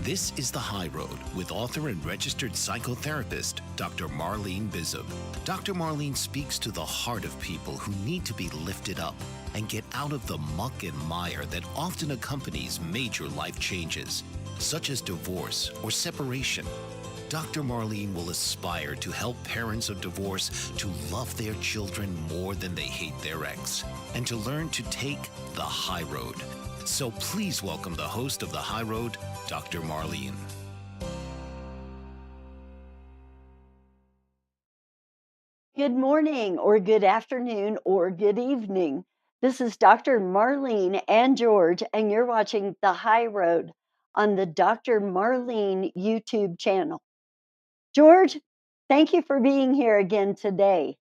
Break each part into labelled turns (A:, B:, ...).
A: This is The High Road with author and registered psychotherapist, Dr. Marlene Bizub. Dr. Marlene speaks to the heart of people who need to be lifted up and get out of the muck and mire that often accompanies major life changes, such as divorce or separation. Dr. Marlene will aspire to help parents of divorce to love their children more than they hate their ex, and to learn to take the high road. So please welcome the host of The High Road, Dr. Marlene.
B: Good morning, or good afternoon, or good evening. This is Dr. Marlene and George, and you're watching The High Road on the Dr. Marlene YouTube channel. George, thank you for being here again today.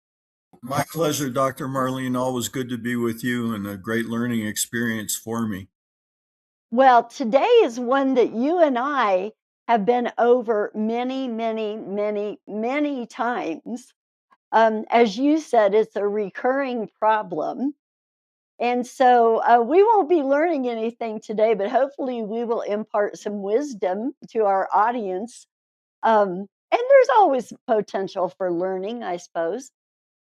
C: My pleasure, Dr. Marlene. Always good to be with you and a great learning experience for me.
B: Well, today is one that you and I have been over many, many, many, many times. As you said, it's a recurring problem. And so we won't be learning anything today, but hopefully we will impart some wisdom to our audience. And there's always potential for learning, I suppose.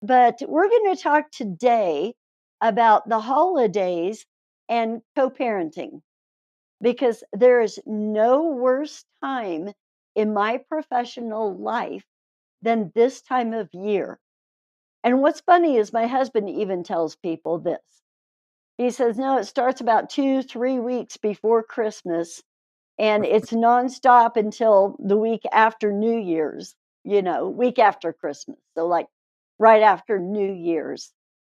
B: But we're going to talk today about the holidays and co parenting, because there is no worse time in my professional life than this time of year. And what's funny is my husband even tells people this. He says, no, it starts about 2-3 weeks before Christmas, and it's nonstop until the week after New Year's, week after Christmas. So, like right after New Year's,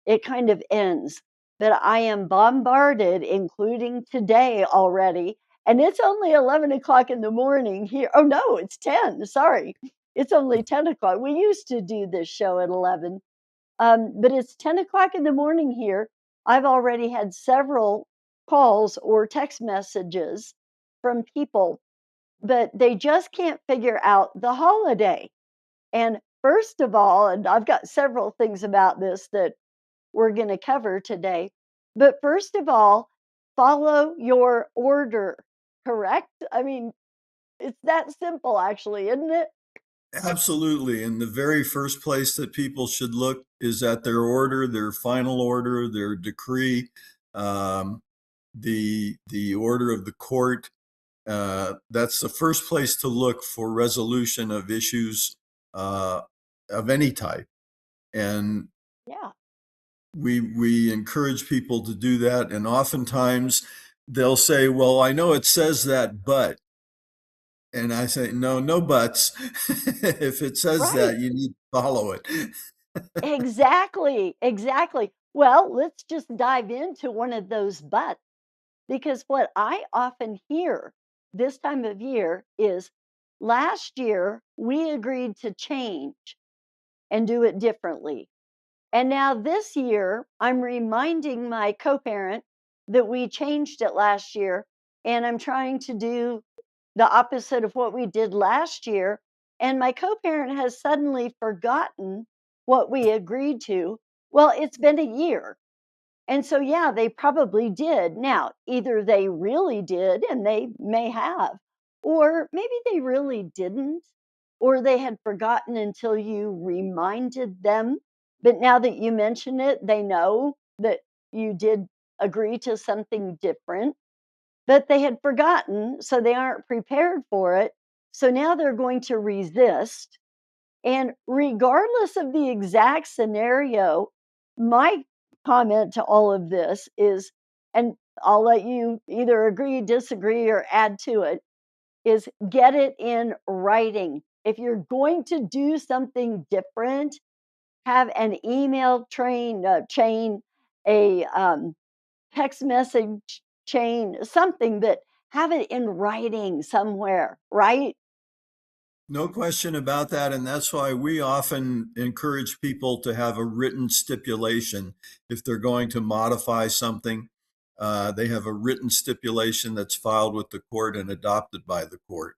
B: it kind of ends. But I am bombarded, including today already, and it's only 11 o'clock in the morning here. Oh, no, it's 10. Sorry. It's only 10 o'clock. We used to do this show at 11. But it's 10 o'clock in the morning here. I've already had several calls or text messages from people, but they just can't figure out the holiday. And first of all, and I've got several things about this that we're going to cover today, but first of all, follow your order, correct? I mean, it's that simple, actually, isn't it?
C: Absolutely. And the very first place that people should look is at their order, their final order, their decree, the order of the court. That's the first place to look for resolution of issues of any type. And
B: Yeah.
C: we encourage people to do that. And oftentimes they'll say, well, I know it says that, but. And I say, no buts. If it says
B: Right.
C: that, you need to follow it.
B: Exactly, exactly. Well, let's just dive into one of those buts, because what I often hear this time of year is last year we agreed to change and do it differently. And now this year I'm reminding my co parent that we changed it last year, and I'm trying to do the opposite of what we did last year. And my co parent has suddenly forgotten what we agreed to. Well, it's been a year. And so, yeah, they probably did. Now, either they really did, and they may have, or maybe they really didn't, or they had forgotten until you reminded them. But now that you mention it, they know that you did agree to something different, but they had forgotten, so they aren't prepared for it. So now they're going to resist. And regardless of the exact scenario, my comment to all of this is, and I'll let you either agree, disagree, or add to it, is get it in writing. If you're going to do something different, have an email chain, a text message chain, something, but have it in writing somewhere, right?
C: No question about that. And that's why we often encourage people to have a written stipulation. If they're going to modify something, they have a written stipulation that's filed with the court and adopted by the court.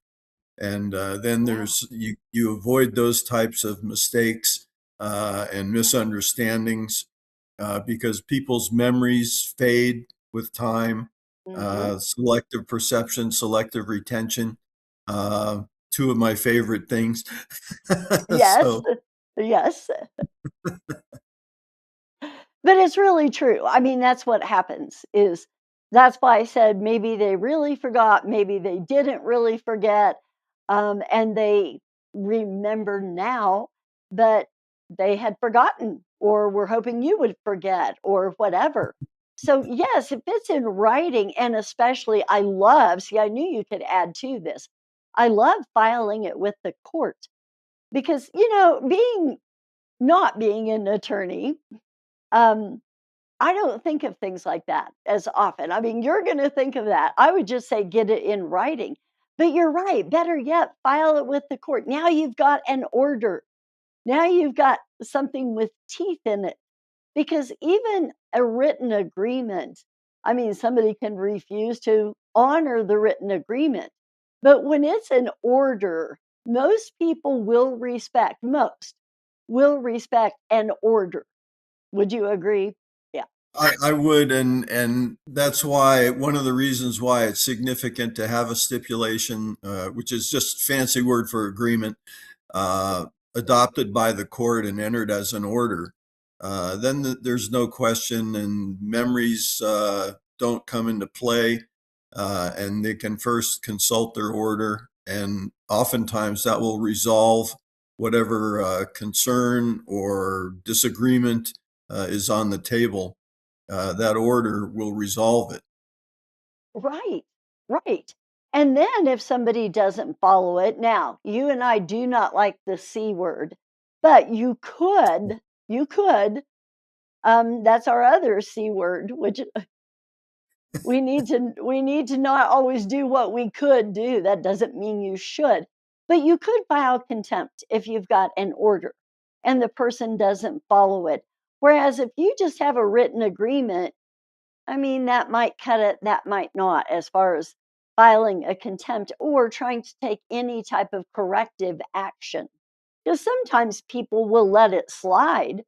C: And then
B: Yeah.
C: you avoid those types of mistakes and misunderstandings because people's memories fade with time.
B: Hmm.
C: selective perception, selective retention, uh, two of my favorite things.
B: Yes,
C: So,
B: yes. But it's really true. I mean, that's what happens is that's why I said maybe they really forgot, maybe they didn't really forget, and they remember now, but they had forgotten or were hoping you would forget or whatever. So yes, if it's in writing, and especially I love, see, I knew you could add to this. I love filing it with the court because, being not being an attorney, um, I don't think of things like that as often. I mean, you're going to think of that. I would just say get it in writing. But you're right. Better yet, file it with the court. Now you've got an order. Now you've got something with teeth in it. Because even a written agreement, I mean, somebody can refuse to honor the written agreement. But when it's an order, most will respect an order. Would you agree? Yeah.
C: I would, and that's why one of the reasons why it's significant to have a stipulation, which is just fancy word for agreement, uh, adopted by the court and entered as an order. There's no question, and memories don't come into play, and they can first consult their order, and oftentimes that will resolve whatever concern or disagreement is on the table. That order will resolve it.
B: Right, right. And then if somebody doesn't follow it, now you and I do not like the C word, but you could, that's our other C word, which we need to not always do what we could do. That doesn't mean you should. But you could file contempt if you've got an order and the person doesn't follow it. Whereas if you just have a written agreement, I mean, that might cut it, that might not, as far as filing a contempt or trying to take any type of corrective action. Because sometimes people will let it slide,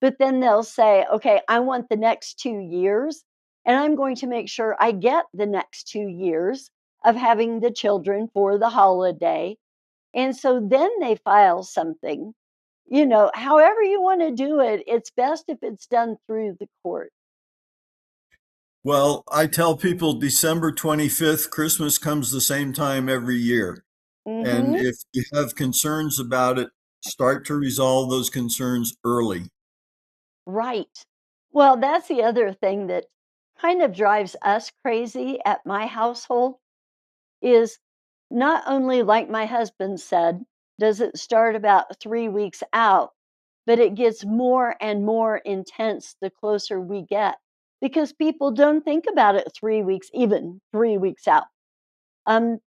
B: but then they'll say, okay, I want the next 2 years, and I'm going to make sure I get the next 2 years of having the children for the holiday. And so then they file something. However you want to do it, it's best if it's done through the court.
C: Well, I tell people December 25th, Christmas comes the same time every year. And
B: Hmm.
C: if you have concerns about it, start to resolve those concerns early.
B: Right. Well, that's the other thing that kind of drives us crazy at my household is not only, like my husband said, does it start about 3 weeks out, but it gets more and more intense the closer we get because people don't think about it 3 weeks, even 3 weeks out. um,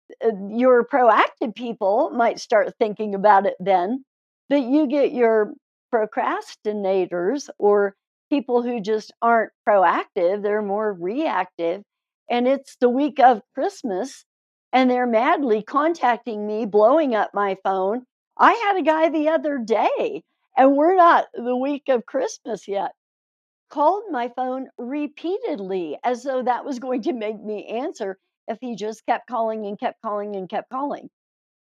B: your proactive people might start thinking about it then, but you get your procrastinators or people who just aren't proactive, they're more reactive. And it's the week of Christmas, and they're madly contacting me, blowing up my phone. I had a guy the other day, and we're not the week of Christmas yet, called my phone repeatedly as though that was going to make me answer if he just kept calling and kept calling and kept calling.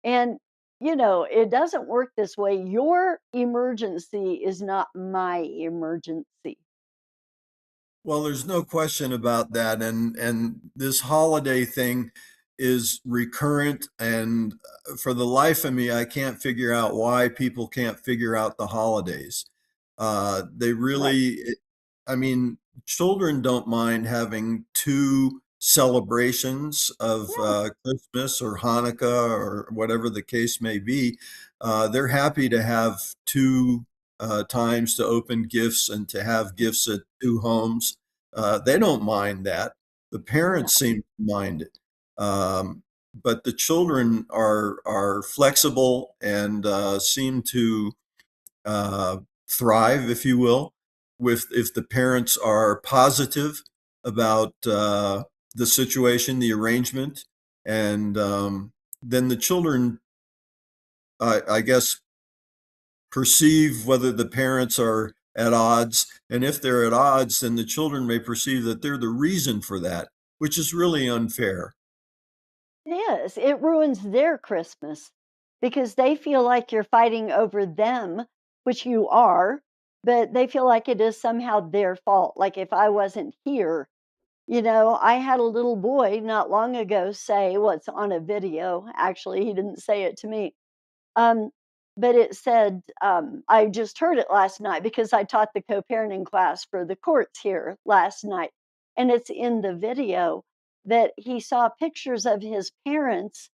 B: And, it doesn't work this way. Your emergency is not my emergency.
C: Well, there's no question about that. And this holiday thing is recurrent. And for the life of me, I can't figure out why people can't figure out the holidays. They
B: Right.
C: really, I mean, children don't mind having two celebrations of
B: No.
C: Christmas or Hanukkah or whatever the case may be. They're happy to have two times to open gifts and to have gifts at two homes. They don't mind that. The
B: No.
C: parents seem to mind it. But the children are flexible and seem to uh, thrive, if you will, with if the parents are positive about the situation, the arrangement, and then the children, I guess, perceive whether the parents are at odds, and if they're at odds, then the children may perceive that they're the reason for that. which is really unfair.
B: It is. It ruins their Christmas because they feel like you're fighting over them, which you are, but they feel like it is somehow their fault. Like if I wasn't here, I had a little boy not long ago say what's on a video. Actually, he didn't say it to me. Um, but it said, I just heard it last night because I taught the co parenting class for the courts here last night. And it's in the video that he saw pictures of his parents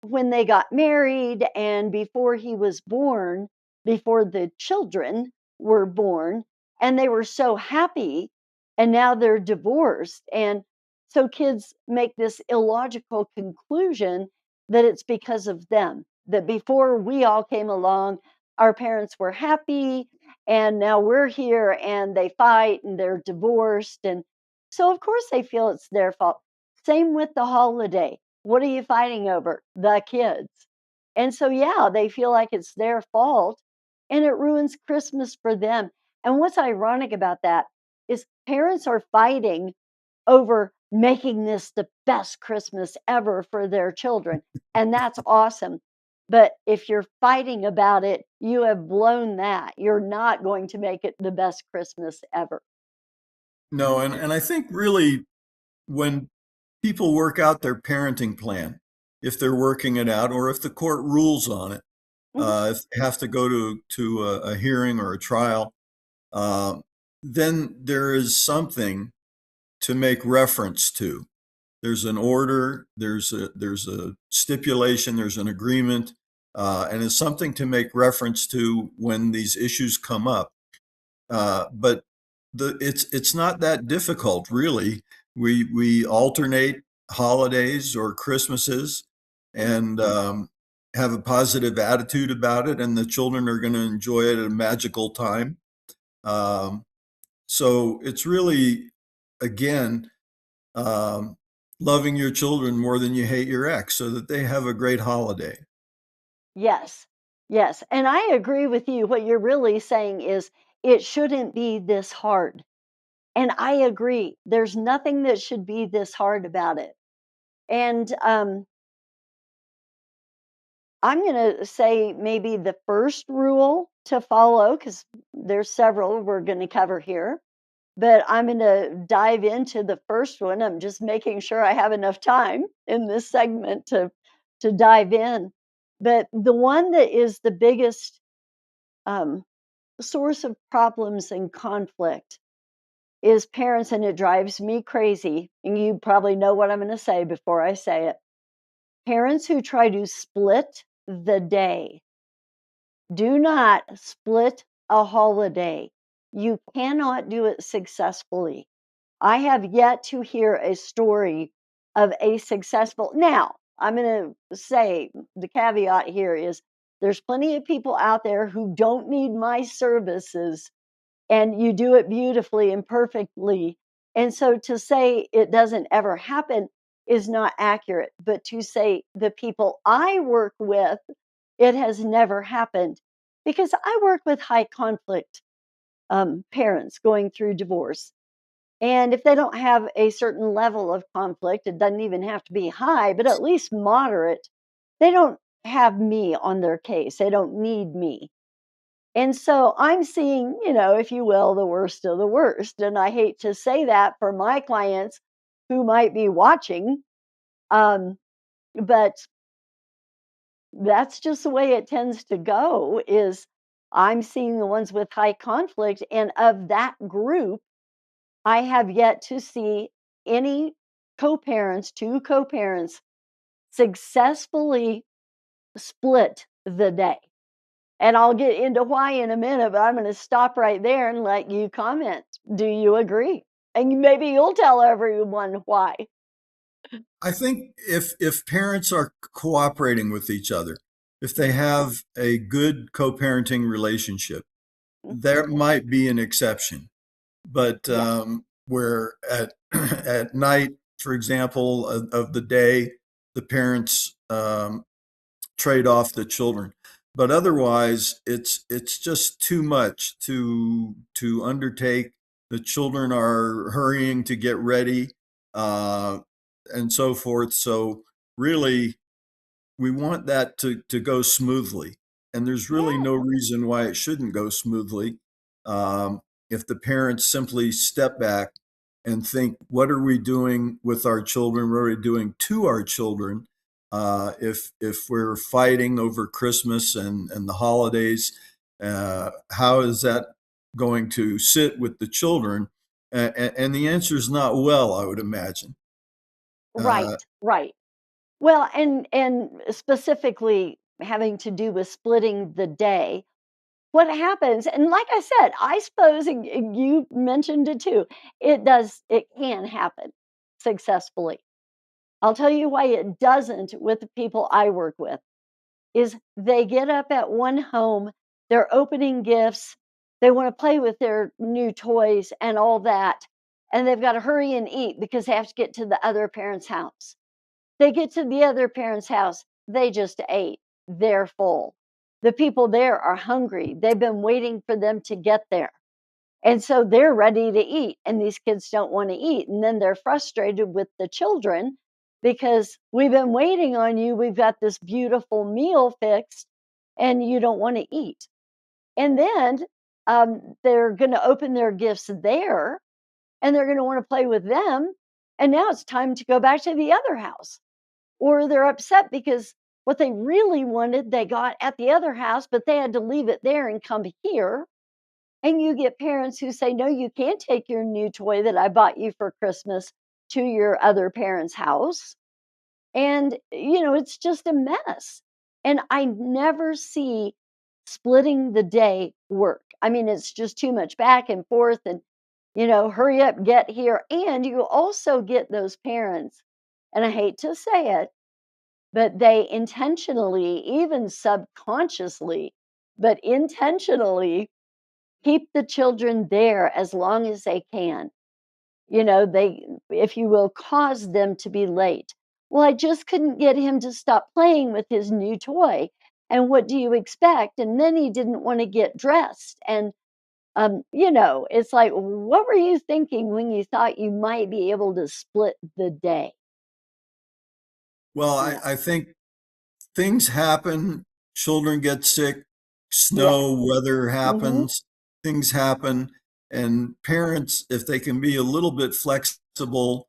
B: when they got married and before he was born, before the children were born, and they were so happy, and now they're divorced. And so kids make this illogical conclusion that it's because of them, that before we all came along, our parents were happy, and now we're here and they fight and they're divorced. And so, of course, they feel it's their fault. Same with the holiday. What are you fighting over? The kids. And so, yeah, they feel like it's their fault and it ruins Christmas for them. And what's ironic about that is parents are fighting over making this the best Christmas ever for their children. And that's awesome. But if you're fighting about it, you have blown that. You're not going to make it the best Christmas ever.
C: No, and I think really when people work out their parenting plan, if they're working it out, or if the court rules on it,
B: Mhm.
C: if they have to go to a hearing or a trial, uh, then there is something to make reference to. There's an order, there's a stipulation, there's an agreement, and it's something to make reference to when these issues come up. But it's not that difficult, really. We alternate holidays or Christmases, and have a positive attitude about it, and the children are going to enjoy it at a magical time. Um, so it's really, again, um, loving your children more than you hate your ex, so that they have a great holiday.
B: Yes. Yes. And I agree with you. What you're really saying is it shouldn't be this hard. And I agree. There's nothing that should be this hard about it. And I'm going to say maybe the first rule to follow, because there's several we're going to cover here, but I'm going to dive into the first one. I'm just making sure I have enough time in this segment to dive in. But the one that is the biggest um, source of problems and conflict is parents, and it drives me crazy. And you probably know what I'm going to say before I say it. Parents who try to split the day. Do not split a holiday. You cannot do it successfully. I have yet to hear a story of a successful. Now, I'm going to say the caveat here is there's plenty of people out there who don't need my services and you do it beautifully and perfectly. And so to say it doesn't ever happen is not accurate. But to say the people I work with, it has never happened because I work with high conflict parents going through divorce. And if they don't have a certain level of conflict, it doesn't even have to be high, but at least moderate, they don't have me on their case. They don't need me. And so I'm seeing, if you will, the worst of the worst. And I hate to say that for my clients who might be watching, but that's just the way it tends to go is I'm seeing the ones with high conflict. And of that group, I have yet to see any co-parents, two co-parents successfully split the day. And I'll get into why in a minute, but I'm going to stop right there and let you comment. Do you agree? And maybe you'll tell everyone why.
C: I think if parents are cooperating with each other, if they have a good co-parenting relationship, there might be an exception. But
B: Yeah.
C: where at at night, for example, of the day, the parents trade off the children. But otherwise, it's just too much to undertake. The children are hurrying to get ready. uh, and so forth. So really, we want that to go smoothly. And there's really
B: Yeah.
C: no reason why it shouldn't go smoothly. If the parents simply step back and think, what are we doing with our children? What are we doing to our children? If we're fighting over Christmas and the holidays, how is that going to sit with the children? And the answer is not well, I would imagine.
B: Right,
C: Uh,
B: right. Well, and specifically having to do with splitting the day, what happens, and like I said, I suppose, and you mentioned it too, it can happen successfully. I'll tell you why it doesn't with the people I work with, is they get up at one home, they're opening gifts, they wanna play with their new toys and all that, and they've gotta hurry and eat because they have to get to the other parent's house. They get to the other parent's house, they just ate, they're full. The people there are hungry, they've been waiting for them to get there. And so they're ready to eat, and these kids don't want to eat. And then they're frustrated with the children because we've been waiting on you. We've got this beautiful meal fixed, and you don't want to eat. And then they're going to open their gifts there, and they're going to want to play with them. And now it's time to go back to the other house. Or they're upset because what they really wanted, they got at the other house, but they had to leave it there and come here. And you get parents who say, no, you can't take your new toy that I bought you for Christmas to your other parent's house. And, it's just a mess. And I never see splitting the day work. I mean, it's just too much back and forth and, hurry up, get here. And you also get those parents, and I hate to say it, but they intentionally, even subconsciously, but intentionally keep the children there as long as they can. They, if you will, cause them to be late. Well, I just couldn't get him to stop playing with his new toy. And what do you expect? And then he didn't want to get dressed. And, it's like, what were you thinking when you thought you might be able to split the day?
C: well,
B: Yeah.
C: I think things happen, children get sick,
B: Yeah.
C: snow, weather
B: Hmm.
C: happens, things happen, and parents, if they can be a little bit flexible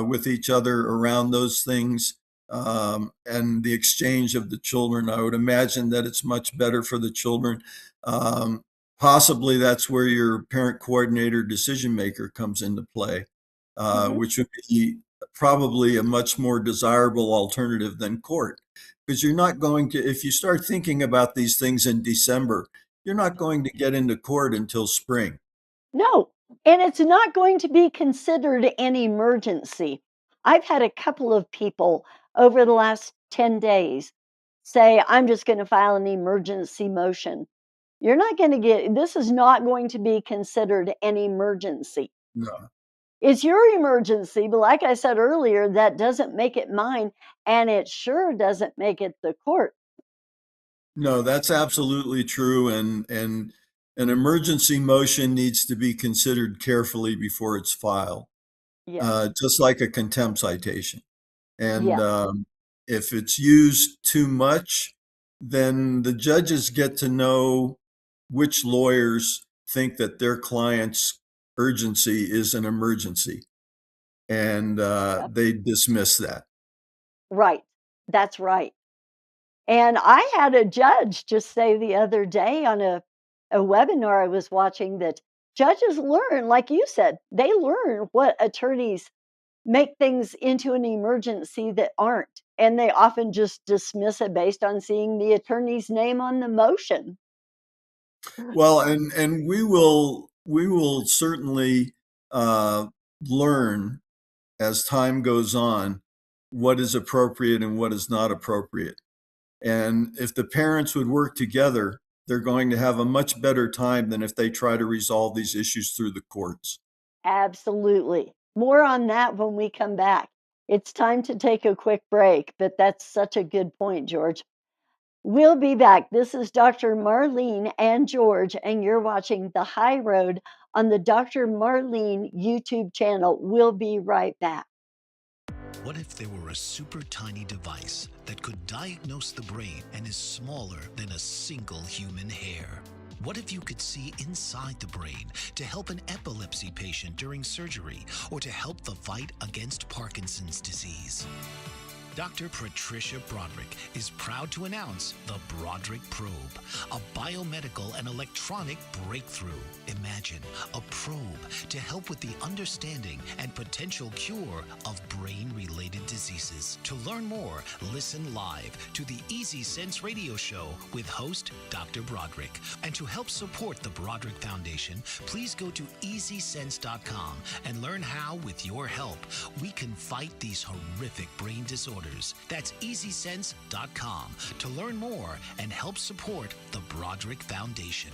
C: with each other around those things and the exchange of the children, I would imagine that it's much better for the children. Um, Possibly that's where your parent coordinator decision maker comes into play,
B: Hmm.
C: which would be probably a much more desirable alternative than court. Because you're not going to, if you start thinking about these things in December, you're not going to get into court until spring.
B: No, and it's not going to be considered an emergency. I've had a couple of people over the last 10 days say, I'm just going to file an emergency motion. You're not going to get, this is not going to be considered an emergency.
C: No,
B: It's your emergency, but like I said earlier, that doesn't make it mine, and it sure doesn't make it the court.
C: no, that's absolutely true. And an emergency motion needs to be considered carefully before it's filed,
B: Yes,
C: just like a contempt citation. And
B: yes,
C: if it's used too much, then the judges get to know which lawyers think that their client's urgency is an emergency, and
B: yep,
C: they dismiss that.
B: right. That's right. And I had a judge just say the other day on a webinar I was watching that judges learn, like you said, they learn what attorneys make things into an emergency that aren't. And they often just dismiss it based on seeing the attorney's name on the motion.
C: Well, and we will certainly learn as time goes on what is appropriate and what is not appropriate. And if the parents would work together, they're going to have a much better time than if they try to resolve these issues through the courts.
B: Absolutely. More on that when we come back. It's time to take a quick break, but that's such a good point, George. We'll be back. This is Dr. Marlene and George, and you're watching The High Road on the Dr. Marlene YouTube channel. We'll be right back.
A: What if there were a super tiny device that could diagnose the brain and is smaller than a single human hair? What if you could see inside the brain to help an epilepsy patient during surgery or to help the fight against Parkinson's disease? Dr. Patricia Broderick is proud to announce the Broderick Probe, a biomedical and electronic breakthrough. Imagine a probe to help with the understanding and potential cure of brain-related diseases. To learn more, listen live to the Easy Sense radio show with host Dr. Broderick. And to help support the Broderick Foundation, please go to EasySense.com and learn how, with your help, we can fight these horrific brain disorders. That's EasySense.com to learn more and help support the Broderick Foundation.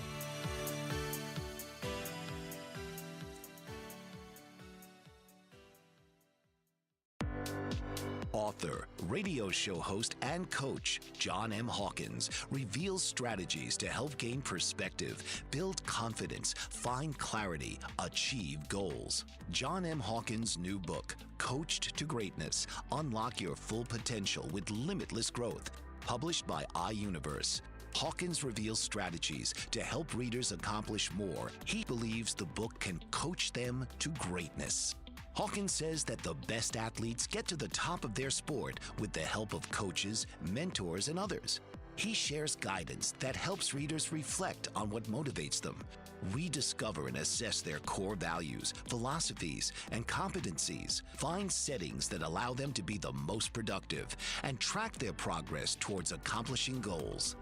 A: Author, radio show host, and coach John M. Hawkins reveals strategies to help gain perspective, build confidence, find clarity, achieve goals. John M. Hawkins' new book, Coached to Greatness: Unlock Your Full Potential with Limitless Growth, published by iUniverse. Hawkins reveals strategies to help readers accomplish more. He believes the book can coach them to greatness. Hawkins says that the best athletes get to the top of their sport with the help of coaches, mentors, and others. He shares guidance that helps readers reflect on what motivates them, rediscover and assess their core values, philosophies, and competencies, find settings that allow them to be the most productive, and track their progress towards accomplishing goals.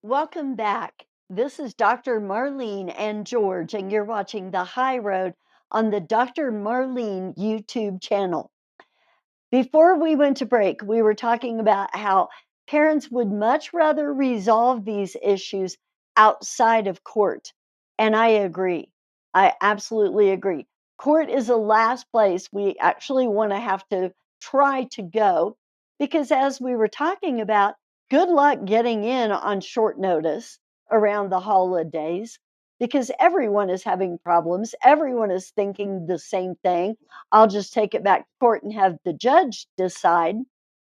B: Welcome back. This is Dr. Marlene and George, and you're watching The High Road on the Dr. Marlene YouTube channel. Before we went to break, we were talking about how parents would much rather resolve these issues outside of court. And I agree. I absolutely agree. Court is the last place we actually want to have to try to go, because as we were talking about, good luck getting in on short notice around the holidays, because everyone is having problems. Everyone is thinking the same thing. I'll just take it back to court and have the judge decide.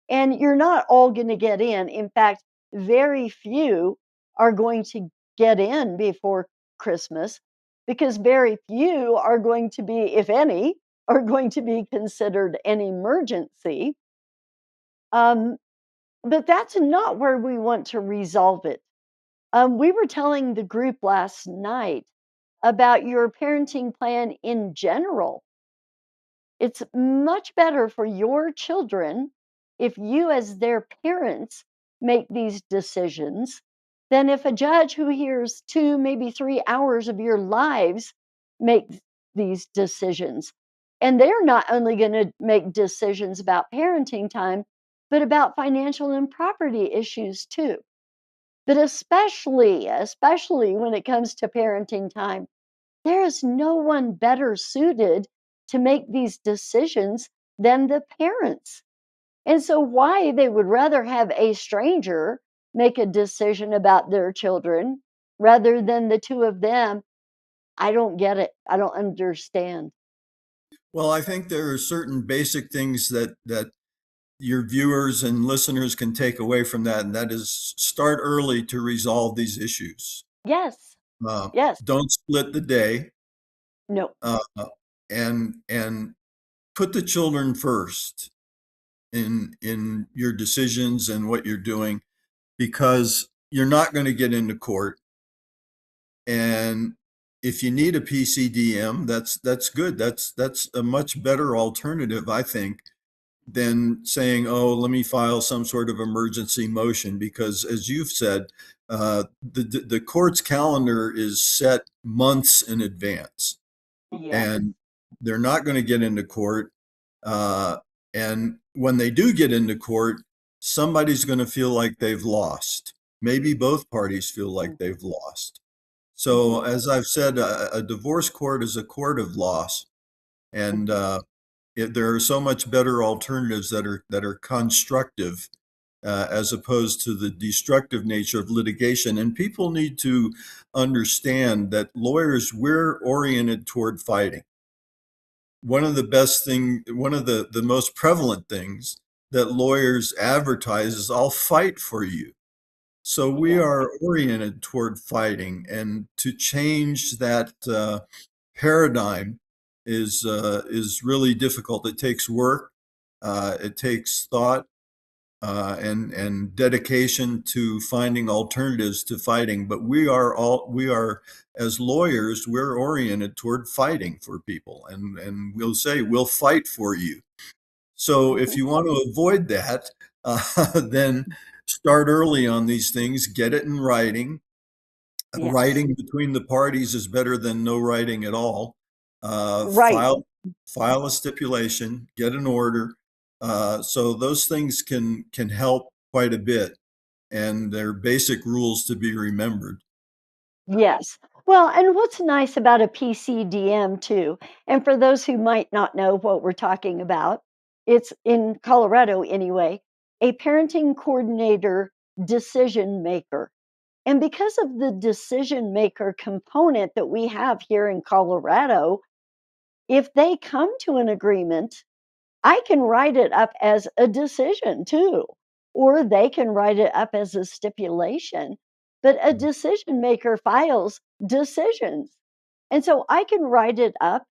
B: And you're not all going to get in. In fact, very few are going to get in before Christmas, because very few are going to be, if any, are going to be considered an emergency. But that's not where we want to resolve it. We were telling the group last night about your parenting plan in general. It's much better for your children if you, as their parents, make these decisions than if a judge who hears 2, maybe 3 hours of your lives makes these decisions. And they're not only going to make decisions about parenting time, but about financial and property issues too. But especially when it comes to parenting time, there is no one better suited to make these decisions than the parents. And so why they would rather have a stranger make a decision about their children rather than the two of them, I don't get it. I don't understand.
C: Well, I think there are certain basic things that your viewers and listeners can take away from that, and that is start early to resolve these issues.
B: Yes. Yes.
C: Don't split the day.
B: No.
C: And put the children first in your decisions and what you're doing, because you're not going to get into court. And if you need a PCDM, that's good. That's a much better alternative, I think, than saying, let me file some sort of emergency motion, because as you've said, the court's calendar is set months in advance.
B: Yes.
C: And they're not going to get into court. And when they do get into court, somebody's going to feel like they've lost. Maybe both parties feel like they've lost. So as I've said, a divorce court is a court of loss. And there are so much better alternatives that are constructive as opposed to the destructive nature of litigation. And people need to understand that lawyers, we're oriented toward fighting. One of the most prevalent things that lawyers advertise is, I'll fight for you. So we
B: Yeah.
C: are oriented toward fighting, and to change that paradigm is really difficult. It takes work, it takes thought, and dedication to finding alternatives to fighting. But we are as lawyers, we're oriented toward fighting for people, and we'll say we'll fight for you. So if
B: Mhm.
C: you want to avoid that, then start early on these things, get it in writing.
B: Yes.
C: Writing between the parties is better than no writing at all. Uh,
B: Right.
C: file file a stipulation, get an order. So those things can help quite a bit, and they're basic rules to be remembered.
B: Yes. Well, and what's nice about a PCDM too, and for those who might not know what we're talking about, it's in Colorado anyway, a parenting coordinator decision maker. And because of the decision maker component that we have here in Colorado, if they come to an agreement, I can write it up as a decision too, or they can write it up as a stipulation. But a decision maker files decisions. And so I can write it up.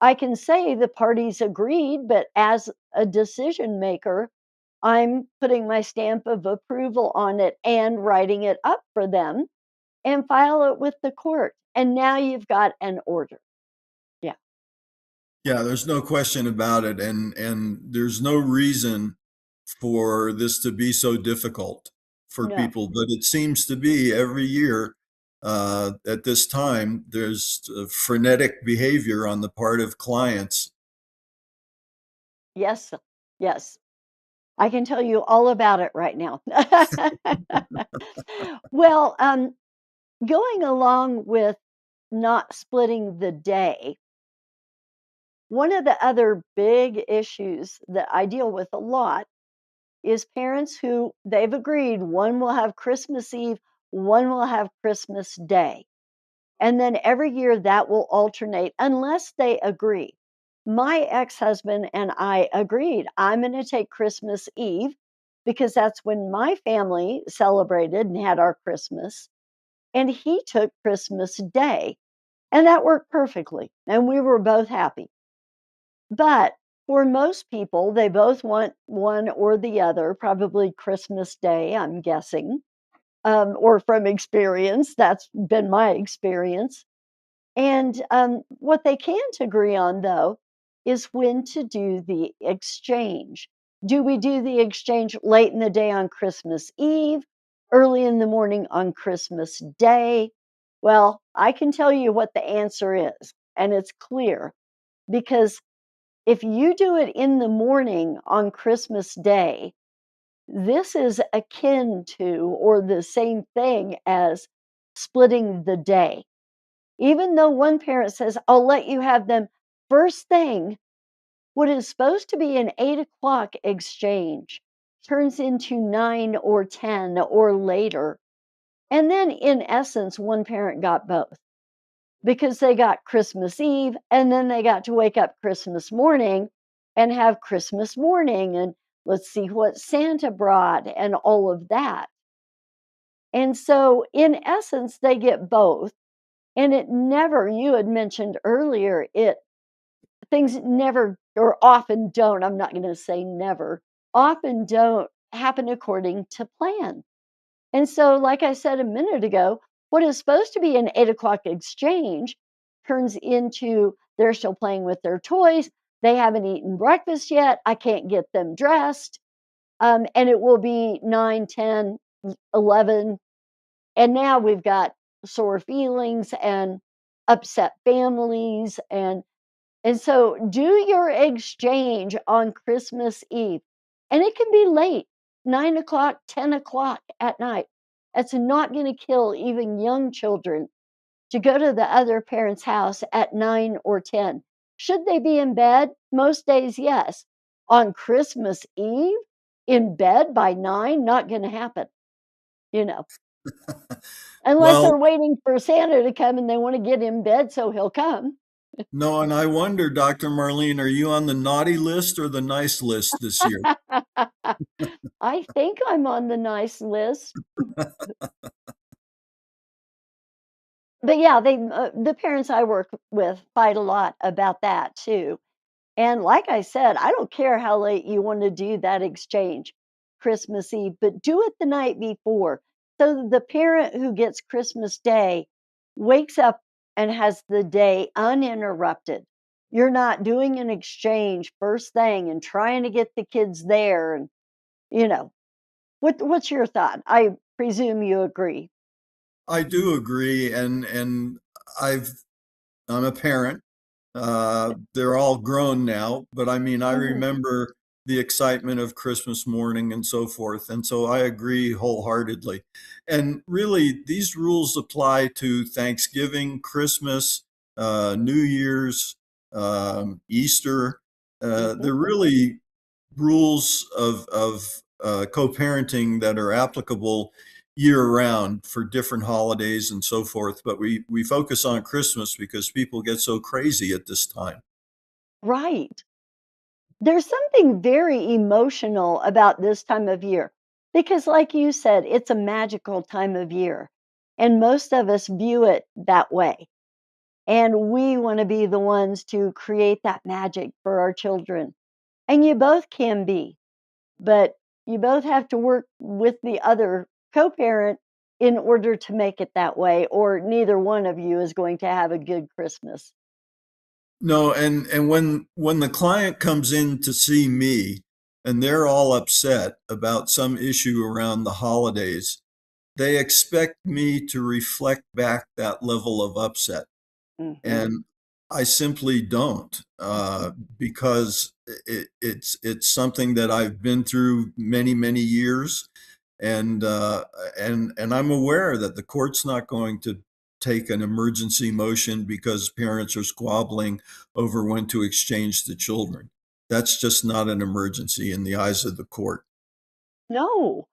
B: I can say the parties agreed, but as a decision maker, I'm putting my stamp of approval on it and writing it up for them and file it with the court. And now you've got an order. Yeah,
C: Yeah, there's no question about it, and there's no reason for this to be so difficult for
B: no,
C: people, but it seems to be every year at this time. There's frenetic behavior on the part of clients.
B: yes, yes. I can tell you all about it right now. Well, going along with not splitting the day, one of the other big issues that I deal with a lot is parents who they've agreed one will have Christmas Eve, one will have Christmas Day. And then every year that will alternate unless they agree. My ex husband and I agreed I'm going to take Christmas Eve because that's when my family celebrated and had our Christmas. And he took Christmas Day. And that worked perfectly. And we were both happy. But for most people, they both want one or the other, probably Christmas Day, I'm guessing, or from experience. That's been my experience. And what they can't agree on, though, is when to do the exchange. Do we do the exchange late in the day on Christmas Eve, early in the morning on Christmas Day? Well, I can tell you what the answer is, and it's clear because if you do it in the morning on Christmas Day, this is akin to or the same thing as splitting the day. Even though one parent says, I'll let you have them first thing, what is supposed to be an 8 o'clock exchange turns into 9 or 10 or later. And then, in essence, one parent got both because they got Christmas Eve and then they got to wake up Christmas morning and have Christmas morning and let's see what Santa brought and all of that. And so, in essence, they get both. And it never, you had mentioned earlier, things never or often don't, I'm not going to say never, often don't happen according to plan. And so, like I said a minute ago, what is supposed to be an 8 o'clock exchange turns into they're still playing with their toys. They haven't eaten breakfast yet. I can't get them dressed. And it will be 9, 10, 11. And now we've got sore feelings and upset families and so do your exchange on Christmas Eve. And it can be late, 9 o'clock, 10 o'clock at night. It's not going to kill even young children to go to the other parent's house at 9 or 10. Should they be in bed? Most days, yes. On Christmas Eve, in bed by 9, not going to happen, you know, unless
C: Well,
B: they're waiting for Santa to come and they want to get in bed so he'll come.
C: no, and I wonder, Dr. Marlene, are you on the naughty list or the nice list this year?
B: I think I'm on the nice list. But yeah, the parents I work with fight a lot about that too. And like I said, I don't care how late you want to do that exchange Christmas Eve, but do it the night before. So that the parent who gets Christmas Day wakes up and has the day uninterrupted. You're not doing an exchange first thing and trying to get the kids there. And, you know, what's your thought? I presume you agree.
C: I do agree, and I've I'm a parent. They're all grown now, but I mean, I
B: Mhm.
C: remember the excitement of Christmas morning and so forth. And so I agree wholeheartedly. And really, these rules apply to Thanksgiving, Christmas, New Year's, Easter.
B: Mhm.
C: They're really rules of co-parenting that are applicable year round for different holidays and so forth. But we focus on Christmas because people get so crazy at this time.
B: Right. There's something very emotional about this time of year because, like you said, it's a magical time of year. And most of us view it that way. And we want to be the ones to create that magic for our children. And you both can be, but you both have to work with the other co parent in order to make it that way, or neither one of you is going to have a good Christmas.
C: No, and when the client comes in to see me and they're all upset about some issue around the holidays, they expect me to reflect back that level of upset.
B: Hmm.
C: And I simply don't, because it's something that I've been through many years, and and I'm aware that the court's not going to take an emergency motion because parents are squabbling over when to exchange the children. That's just not an emergency in the eyes of the court.
B: No,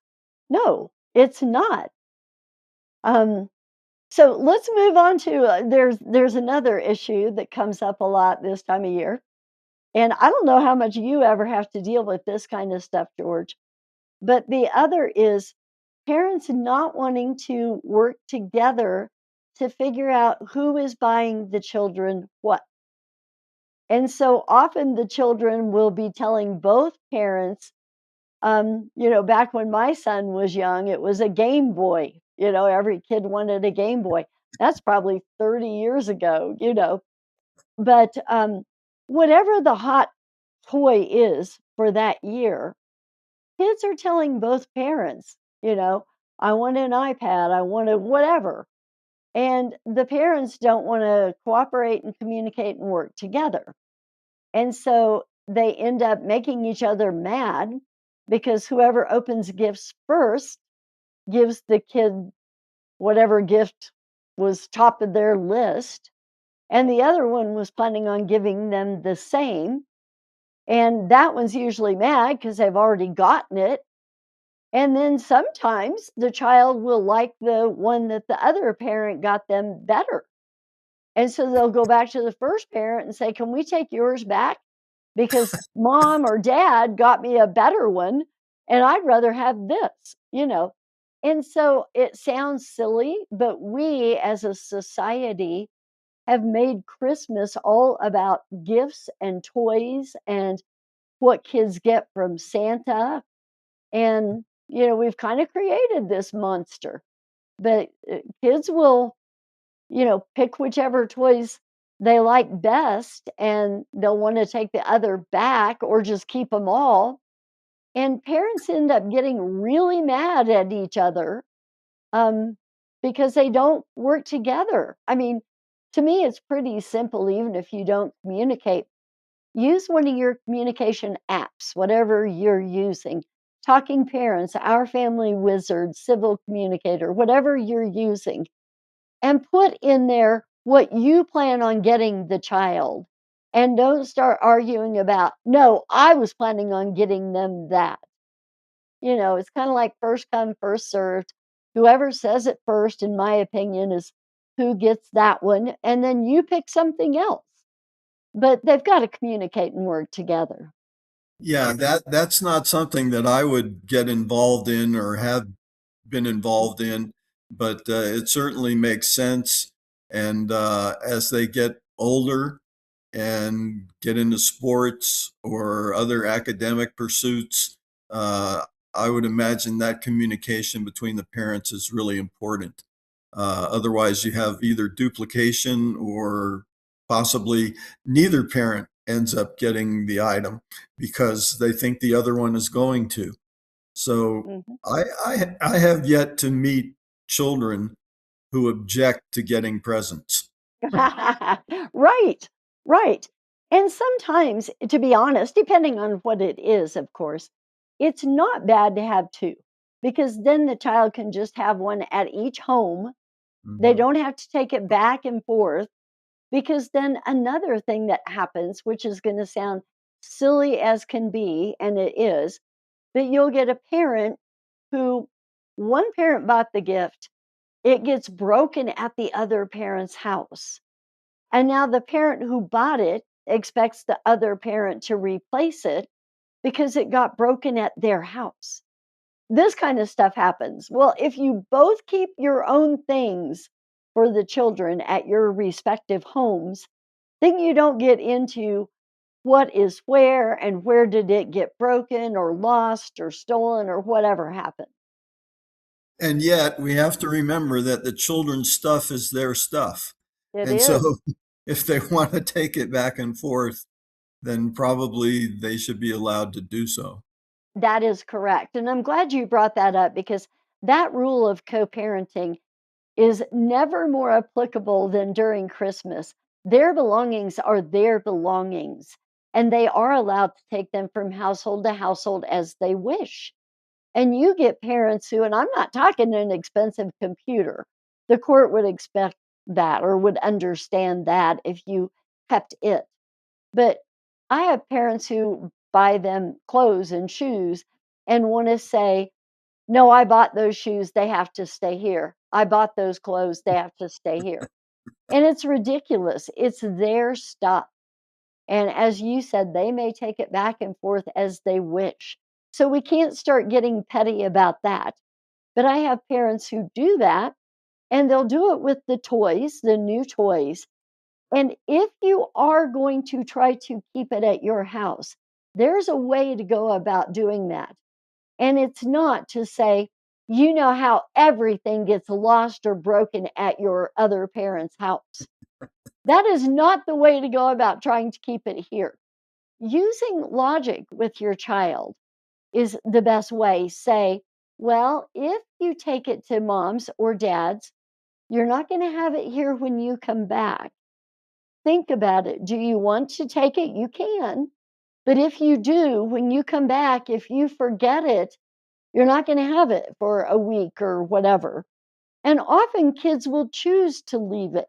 B: no, it's not. Um, So let's move on to there's another issue that comes up a lot this time of year. And I don't know how much you ever have to deal with this kind of stuff, George, but the other is parents not wanting to work together to figure out who is buying the children what. And so often the children will be telling both parents, back when my son was young, it was a Game Boy. Every kid wanted a Game Boy. That's probably 30 years ago. But whatever the hot toy is for that year, kids are telling both parents, I want an iPad, I want a whatever. And the parents don't want to cooperate and communicate and work together. And so they end up making each other mad because whoever opens gifts first gives the kid whatever gift was top of their list. And the other one was planning on giving them the same. And that one's usually mad because they've already gotten it. And then sometimes the child will like the one that the other parent got them better. And so they'll go back to the first parent and say, "Can we take yours back? Because mom or dad got me a better one and I'd rather have this." And so it sounds silly, but we as a society have made Christmas all about gifts and toys and what kids get from Santa. And, we've kind of created this monster. But kids will, pick whichever toys they like best and they'll want to take the other back or just keep them all. And parents end up getting really mad at each other um, because they don't work together. I mean, to me, it's pretty simple, even if you don't communicate. Use one of your communication apps, whatever you're using. Talking Parents, Our Family Wizard, Civil Communicator, whatever you're using, and put in there what you plan on getting the child. And don't start arguing about, no, I was planning on getting them that. It's kind of like first come, first served. Whoever says it first, in my opinion, is who gets that one. And then you pick something else. But they've got to communicate and work together.
C: Yeah, that's not something that I would get involved in or have been involved in, but it certainly makes sense. And as they get older and get into sports or other academic pursuits, uh, I would imagine that communication between the parents is really important. Otherwise, you have either duplication or possibly neither parent ends up getting the item because they think the other one is going to. So
B: Mhm.
C: I have yet to meet children who object to getting presents.
B: Right, right. And sometimes, to be honest, depending on what it is, of course, it's not bad to have two because then the child can just have one at each home. They
C: Mhm.
B: don't have to take it back and forth because then another thing that happens, which is going to sound silly as can be, and it is, but you'll get a parent who one parent bought the gift, it gets broken at the other parent's house. And now the parent who bought it expects the other parent to replace it because it got broken at their house. This kind of stuff happens. Well, if you both keep your own things for the children at your respective homes, then you don't get into what is where and where did it get broken or lost or stolen or whatever happened.
C: And yet we have to remember that the children's stuff is their stuff.
B: It
C: And so
B: is.
C: if they want to take it back and forth, then probably they should be allowed to do so.
B: That is correct. And I'm glad you brought that up because that rule of co parenting is never more applicable than during Christmas. Their belongings are their belongings, and they are allowed to take them from household to household as they wish. And you get parents who, and I'm not talking an expensive computer, the court would expect that or would understand that if you kept it. But I have parents who buy them clothes and shoes and want to say, no, I bought those shoes, they have to stay here. I bought those clothes, they have to stay here. And it's ridiculous. It's their stuff. And as you said, they may take it back and forth as they wish. So we can't start getting petty about that. But I have parents who do that, and they'll do it with the toys, the new toys. And if you are going to try to keep it at your house, there's a way to go about doing that. And it's not to say, you know how everything gets lost or broken at your other parent's house. That is not the way to go about trying to keep it here. Using logic with your child is the best way. Say, well, if you take it to mom's or dad's, you're not going to have it here when you come back. Think about it. Do you want to take it? You can. But if you do, when you come back, if you forget it, you're not going to have it for a week or whatever. And often kids will choose to leave it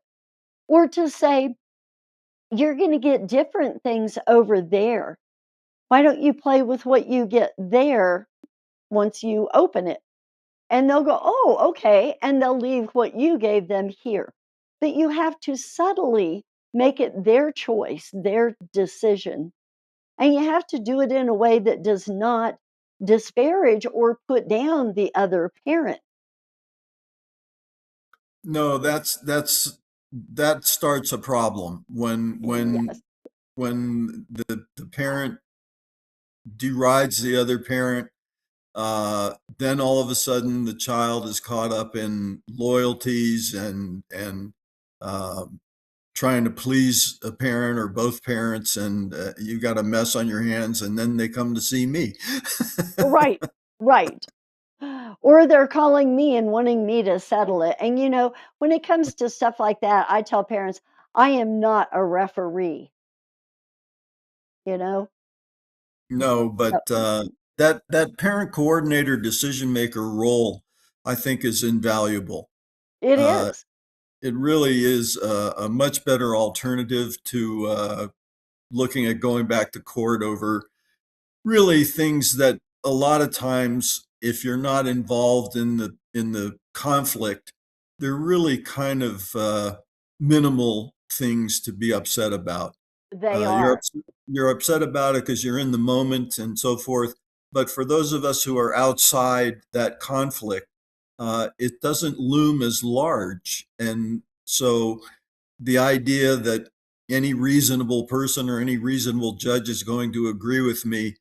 B: or to say, you're going to get different things over there. Why don't you play with what you get there once you open it? And they'll go, oh, okay. And they'll leave what you gave them here. But you have to subtly make it their choice, their decision. And you have to do it in a way that does not disparage or put down the other parent.
C: No, that starts a problem
B: Yes.
C: when the parent derides the other parent. Then all of a sudden the child is caught up in loyalties and uh, trying to please a parent or both parents, and you got a mess on your hands. And then they come to see me.
B: Right, right. Or they're calling me and wanting me to settle it. And when it comes to stuff like that, I tell parents, I am not a referee, you know?
C: No, but that parent coordinator decision maker role, I think, is invaluable.
B: It
C: Uh,
B: is.
C: it really is a much better alternative to looking at going back to court over really things that a lot of times, if you're not involved in the conflict, they're really kind of minimal things to be upset about.
B: They
C: Uh, you're
B: are.
C: ups- you're upset about it because you're in the moment and so forth. But for those of us who are outside that conflict, it doesn't loom as large, and so the idea that any reasonable person or any reasonable judge is going to agree with me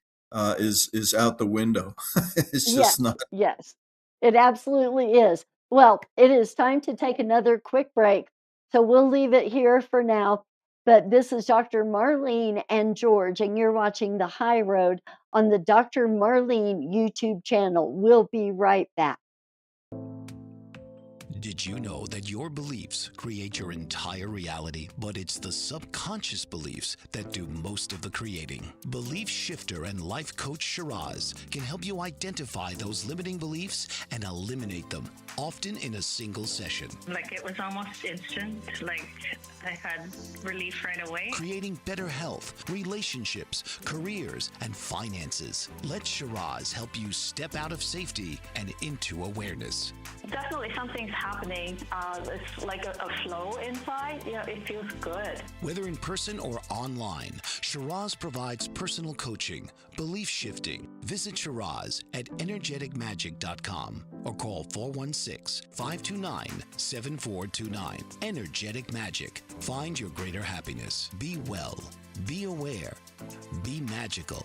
C: is out the window. It's
B: Yes,
C: just not.
B: yes, it absolutely is. Well, it is time to take another quick break. So we'll leave it here for now. But this is Dr. Marlene and George, and you're watching The High Road on the Dr. Marlene YouTube channel. We'll be right back.
A: Did you know that your beliefs create your entire reality, but it's the subconscious beliefs that do most of the creating? Belief shifter and life coach Shiraz can help you identify those limiting beliefs and eliminate them, often in a single session.
D: Like it was almost instant, like I had relief right away.
A: Creating better health, relationships, careers, and finances. Let Shiraz help you step out of safety and into awareness.
D: Definitely something's happening. It's like a flow inside. Yeah, it feels good.
A: Whether in person or online, Shiraz provides personal coaching, belief shifting. Visit Shiraz at energeticmagic.com or call 416-529-7429. Energetic Magic. Find your greater happiness. Be well. Be aware. Be magical.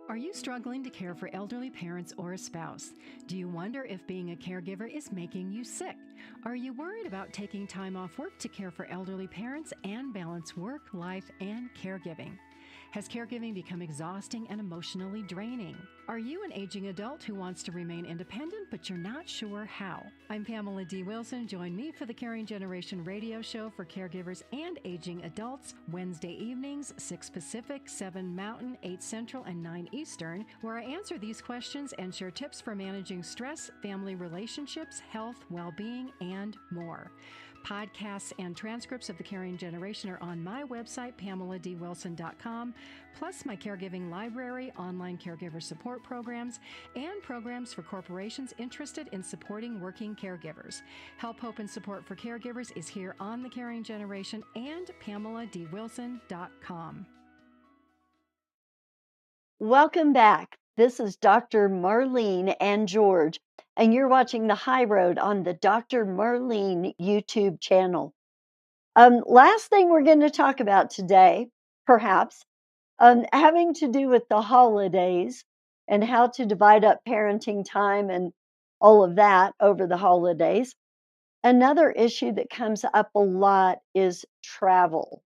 E: Are you struggling to care for elderly parents or a spouse? Do you wonder if being a caregiver is making you sick? Are you worried about taking time off work to care for elderly parents and balance work, life, and caregiving? Has caregiving become exhausting and emotionally draining? Are you an aging adult who wants to remain independent, but you're not sure how? I'm Pamela D. Wilson. Join me for the Caring Generation radio show for caregivers and aging adults, Wednesday evenings, 6 Pacific, 7 Mountain, 8 Central, and 9 Eastern, where I answer these questions and share tips for managing stress, family relationships, health, well-being, and more. Podcasts and transcripts of The Caring Generation are on my website, PamelaDWilson.com, plus my caregiving library, online caregiver support programs, and programs for corporations interested in supporting working caregivers. Help, hope, and support for caregivers is here on The Caring Generation and PamelaDWilson.com.
B: Welcome back. This is Dr. Marlene and George, and you're watching The High Road on the Dr. Marlene YouTube channel. Last thing we're going to talk about today, perhaps, having to do with the holidays and how to divide up parenting time and all of that over the holidays. Another issue that comes up a lot is travel,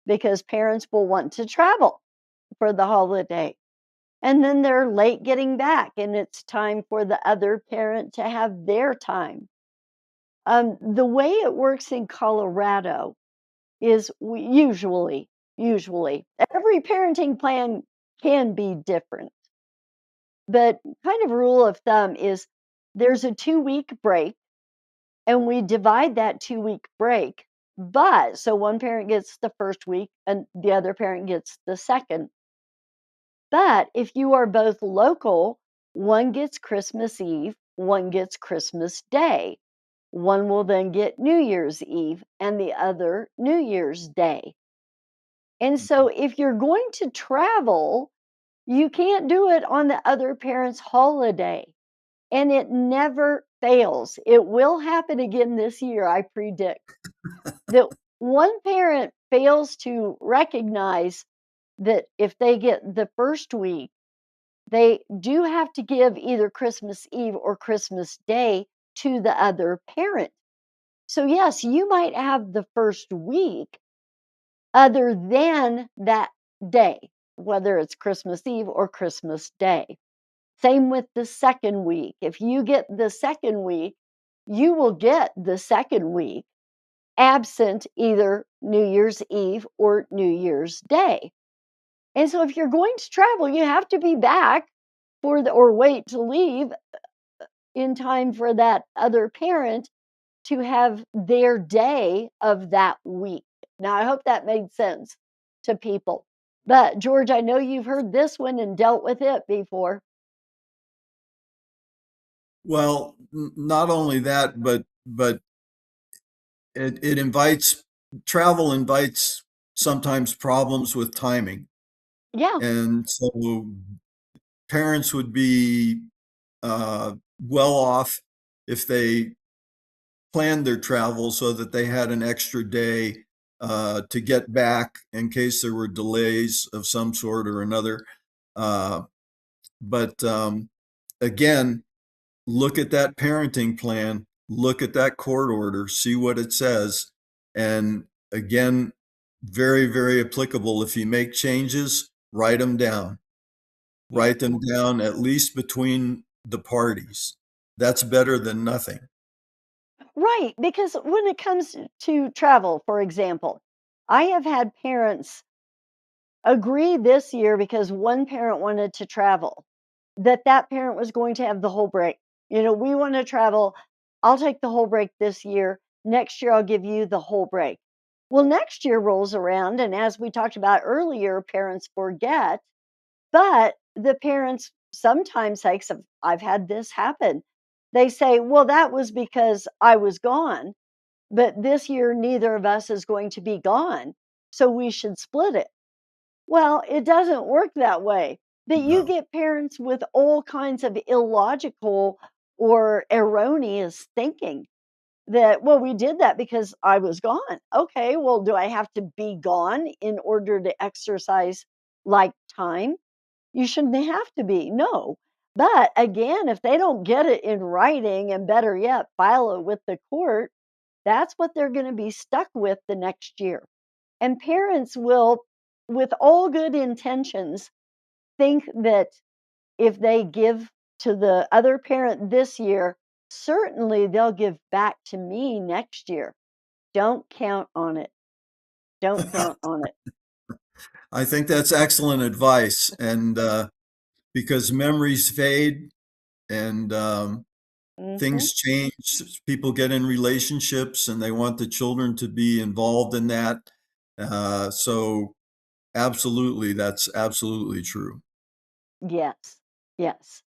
B: because parents will want to travel for the holiday. And then they're late getting back, and it's time for the other parent to have their time. The way it works in Colorado is usually every parenting plan can be different, but kind of rule of thumb is there's a 2-week break, and we divide that 2-week break. But so one parent gets the first week and the other parent gets the second. But if you are both local, one gets Christmas Eve, one gets Christmas Day. One will then get New Year's Eve and the other New Year's Day. And so if you're going to travel, you can't do it on the other parent's holiday. And it never fails. It will happen again this year, I predict, that one parent fails to recognize that if they get the first week, they do have to give either Christmas Eve or Christmas Day to the other parent. So, yes, you might have the first week other than that day, whether it's Christmas Eve or Christmas Day. Same with the second week. If you get the second week, you will get the second week absent either New Year's Eve or New Year's Day. And so if you're going to travel, you have to be back or wait to leave in time for that other parent to have their day of that week. Now, I hope that made sense. to people. But George, I know you've heard this one and dealt with it before.
C: Well, not only that, but it invites travel invites sometimes problems with timing,
B: Yeah,
C: and so parents would be well off if they planned their travel so that they had an extra day to get back in case there were delays of some sort or another. Uh, but again, look at that parenting plan, look at that court order, see what it says. And again, very, very applicable. If you make changes, write them down.
B: yeah.
C: Write them down at least between the parties. That's better than nothing.
B: Right, because when it comes to travel, for example, I have had parents agree this year because one parent wanted to travel, that parent was going to have the whole break. We want to travel. I'll take the whole break this year. Next year, I'll give you the whole break. Well, next year rolls around, and as we talked about earlier, parents forget, but the parents sometimes say, 'cause I've had this happen. They say, well, that was because I was gone, but this year, neither of us is going to be gone. So we should split it. Well, it doesn't work that way. But you
C: No.
B: get parents with all kinds of illogical or erroneous thinking that, well, we did that because I was gone. Okay, well, do I have to be gone in order to exercise like time? You shouldn't have to be. No. But again, if they don't get it in writing and better yet, file it with the court, that's what they're going to be stuck with the next year. And parents will, with all good intentions, think that if they give to the other parent this year, certainly they'll give back to me next year. Don't count on it. Don't count on it.
C: I think that's excellent advice. And because memories fade and
B: Hmm.
C: things change, people get in relationships and they want the children to be involved in that. So, absolutely, that's absolutely true.
B: Yes. Yes.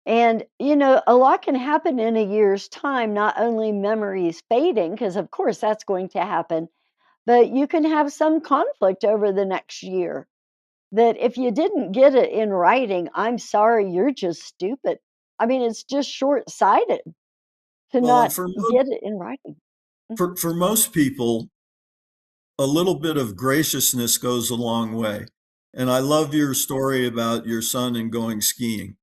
B: And, a lot can happen in a year's time, not only memories fading, because of course that's going to happen, but you can have some conflict over the next year that if you didn't get it in writing, I'm sorry, you're just stupid. I mean, it's just short sighted to
C: Well, and
B: not get it in writing. Mhm.
C: for most people, a little bit of graciousness goes a long way. And I love your story about your son and going skiing.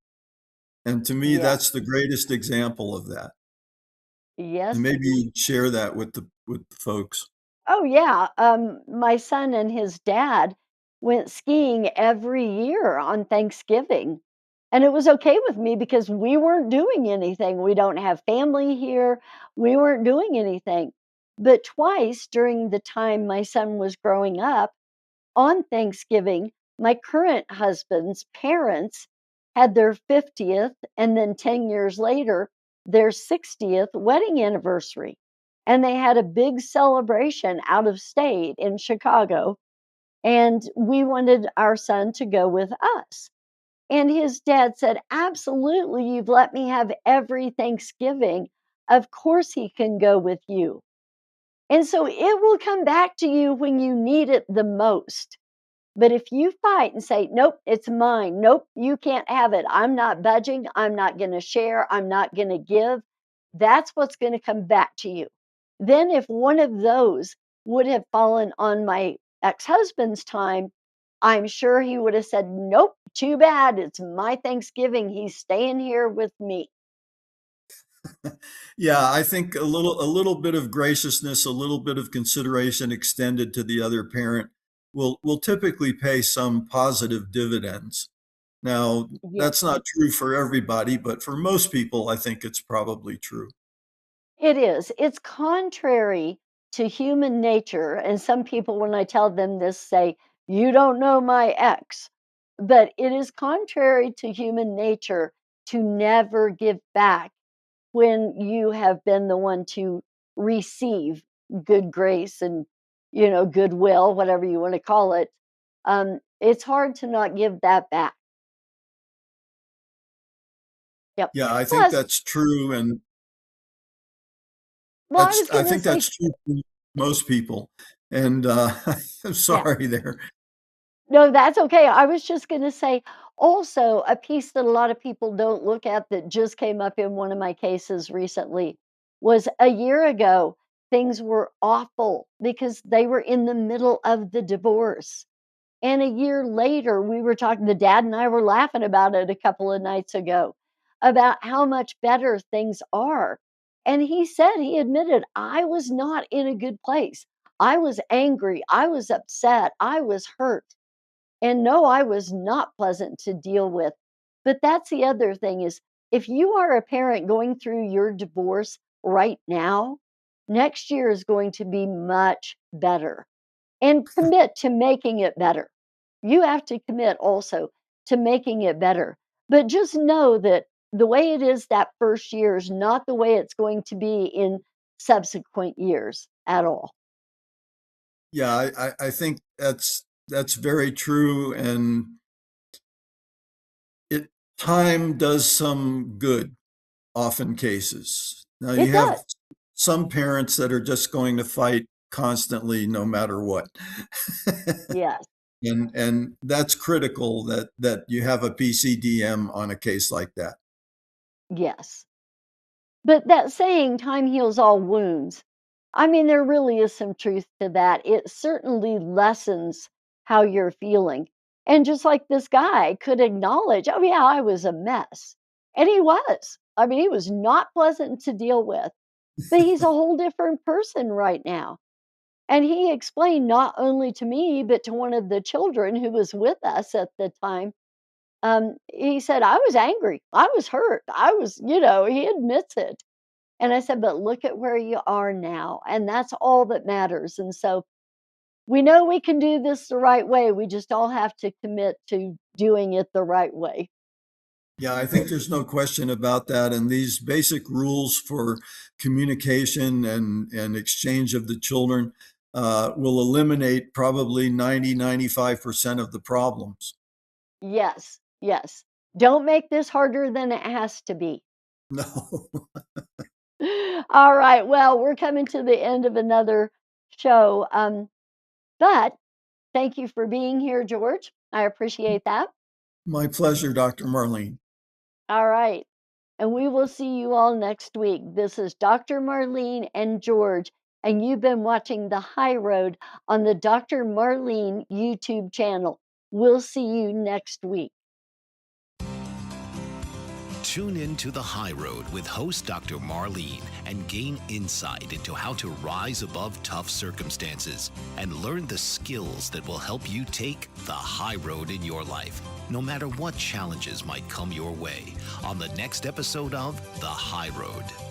C: And to me,
B: Yeah.
C: that's the greatest example of that. And
B: Yes.
C: maybe share that with the folks.
B: Oh, yeah. My son and his dad went skiing every year on Thanksgiving. And it was okay with me because we weren't doing anything. We don't have family here. We weren't doing anything. But twice during the time my son was growing up, on Thanksgiving, my current husband's parents had their 50th, and then 10 years later, their 60th wedding anniversary. And they had a big celebration out of state in Chicago. And we wanted our son to go with us. And his dad said, absolutely, you've let me have every Thanksgiving. Of course, he can go with you. And so it will come back to you when you need it the most. But if you fight and say, nope, it's mine. Nope, you can't have it. I'm not budging. I'm not going to share. I'm not going to give. That's what's going to come back to you. Then, if one of those would have fallen on my ex husband's time, I'm sure he would have said, nope, too bad. It's my Thanksgiving. He's staying here with me.
C: Yeah, I think a little bit of graciousness, a little bit of consideration extended to the other parent will typically pay some positive dividends. Now,
B: Yeah.
C: that's not true for everybody, but for most people, I think it's probably true.
B: It is. It's contrary to human nature. And some people, when I tell them this, say, you don't know my ex. But it is contrary to human nature to never give back when you have been the one to receive good grace and goodwill, whatever you want to call it, it's hard to not give that back. Yep.
C: Yeah, I think
B: Plus,
C: that's true, and
B: well, I was
C: I
B: going to
C: think
B: say,
C: that's true for most people. And I'm
B: yeah.
C: sorry there.
B: No, that's okay. I was just going to say also a piece that a lot of people don't look at that just came up in one of my cases recently was a year ago, things were awful because they were in the middle of the divorce. And a year later, we were talking, the dad and I were laughing about it a couple of nights ago about how much better things are. And he said, he admitted, I was not in a good place. I was angry. I was upset. I was hurt. And no, I was not pleasant to deal with. But that's the other thing is if you are a parent going through your divorce right now, next year is going to be much better. And commit to making it better. You have to commit also to making it better. But just know that the way it is that first year is not the way it's going to be in subsequent years at all.
C: Yeah, I think that's very true, and it time does some good often cases. Now you
B: It
C: have
B: does.
C: some parents that are just going to fight constantly no matter what.
B: Yes.
C: And that's critical that you have a PCDM on a case like that.
B: Yes. But that saying, time heals all wounds, I mean, there really is some truth to that. It certainly lessens how you're feeling. And just like this guy could acknowledge, oh, yeah, I was a mess. And he was. I mean, he was not pleasant to deal with, but he's a whole different person right now. And he explained not only to me, but to one of the children who was with us at the time. He said, I was angry. I was hurt. He admits it. And I said, but look at where you are now. And that's all that matters. And so we know we can do this the right way. We just all have to commit to doing it the right way.
C: Yeah, I think there's no question about that. And these basic rules for communication and exchange of the children will eliminate probably 95% of the problems.
B: Yes, yes. Don't make this harder than it has to be.
C: No.
B: All right. Well, we're coming to the end of another show. But thank you for being here, George. I appreciate that.
C: My pleasure, Dr. Marlene.
B: All right. And we will see you all next week. This is Dr. Marlene and George, and you've been watching The High Road on the Dr. Marlene YouTube channel. We'll see you next week.
A: Tune in to The High Road with host Dr. Marlene and gain insight into how to rise above tough circumstances and learn the skills that will help you take the high road in your life, no matter what challenges might come your way, on the next episode of The High Road.